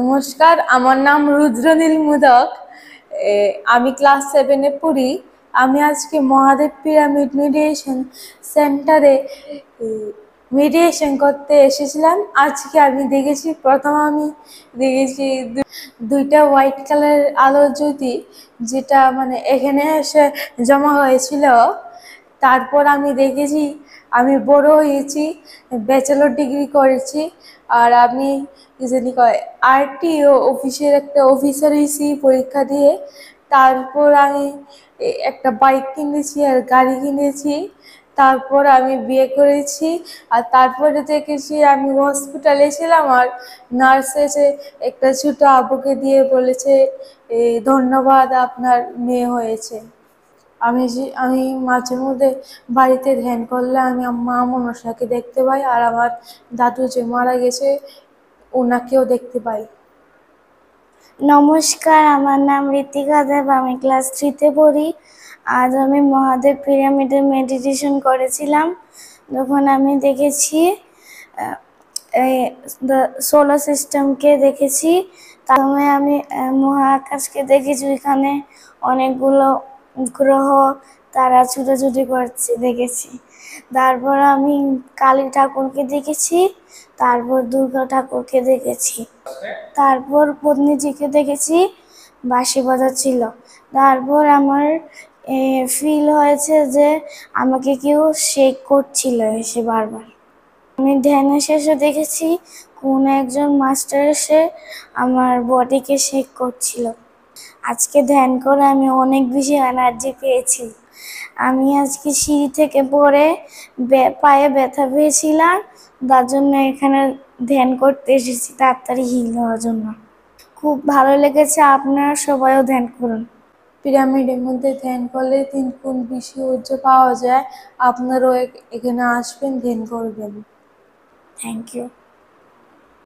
নমস্কার, আমার নাম রুদ্রনীল মুদক। আমি ক্লাস 7-এ পড়ি। আমি আজকে মহাদেব পিরামিড মেডিটেশন সেন্টারে মেডিটেশন করতে এসেছিলাম। আজকে আমি দেখেছি, প্রথম আমি দেখেছি দুইটা হোয়াইট কালার আলো জ্যোতি, যেটা মানে এখানে এসে জমা হয়েছিল। তারপর আমি দেখেছি আমি বড় হয়েছি, ব্যাচেলর ডিগ্রি করেছি, আর আমি কি জানি কয় আরটিও অফিসের একটা অফিসার হয়েছি পরীক্ষা দিয়ে। তারপর আমি একটা বাইক কিনেছি আর গাড়ি কিনেছি। তারপর আমি বিয়ে করেছি। আর তারপরে দেখেছি আমি হসপিটালে ছিলাম, আর নার্স এসে একটা ছোট আবুকে দিয়ে বলেছে, ধন্যবাদ, আপনার মেয়ে হয়েছে। আমি মাঝে মধ্যে বাড়িতে ধ্যান করলে আমি মা মনসাকে দেখতে পাই, আর আমার দাদু যে মারা গেছে ওনাকেও দেখতে পাই। নমস্কার, আমার নাম ঋতিকা দেব, আমি ক্লাস 3-তে পড়ি। আজ আমি মহাদেব পিরামিডে মেডিটেশন করেছিলাম। যখন আমি দেখেছি সোলার সিস্টেমকে দেখেছি, তারপরে আমি মহাকাশকে দেখেছি। ওইখানে অনেকগুলো গ্রহ তারা ছুটোছুটি করছে দেখেছি। তারপর আমি কালী ঠাকুরকে দেখেছি, তারপর দুর্গা ঠাকুরকে দেখেছি, তারপর পত্নীজিকে দেখেছি, বাঁশি বাজাচ্ছিল। তারপর আমার ফিল হয়েছে যে আমাকে কেউ শেক করছিল এসে বারবার। আমি ধ্যানের শেষে দেখেছি কোন একজন মাস্টার এসে আমার বডিকে শেক করছিল। আজকে ধ্যান করে আমি অনেক বেশি এনার্জি পেয়েছি। আমি আজকে সিঁড়ি থেকে পড়ে পায়ে ব্যথা পেয়েছিলাম, তার জন্য এখানে ধ্যান করতে এসেছি তাড়াতাড়ি হিল হওয়ার জন্য। খুব ভালো লেগেছে, আপনারা সবাইও ধ্যান করুন। পিরামিডের মধ্যে ধ্যান করলে 3 গুণ বেশি ঊর্জা পাওয়া যায়। আপনারাও এখানে আসবেন, ধ্যান করবেন। Thank you.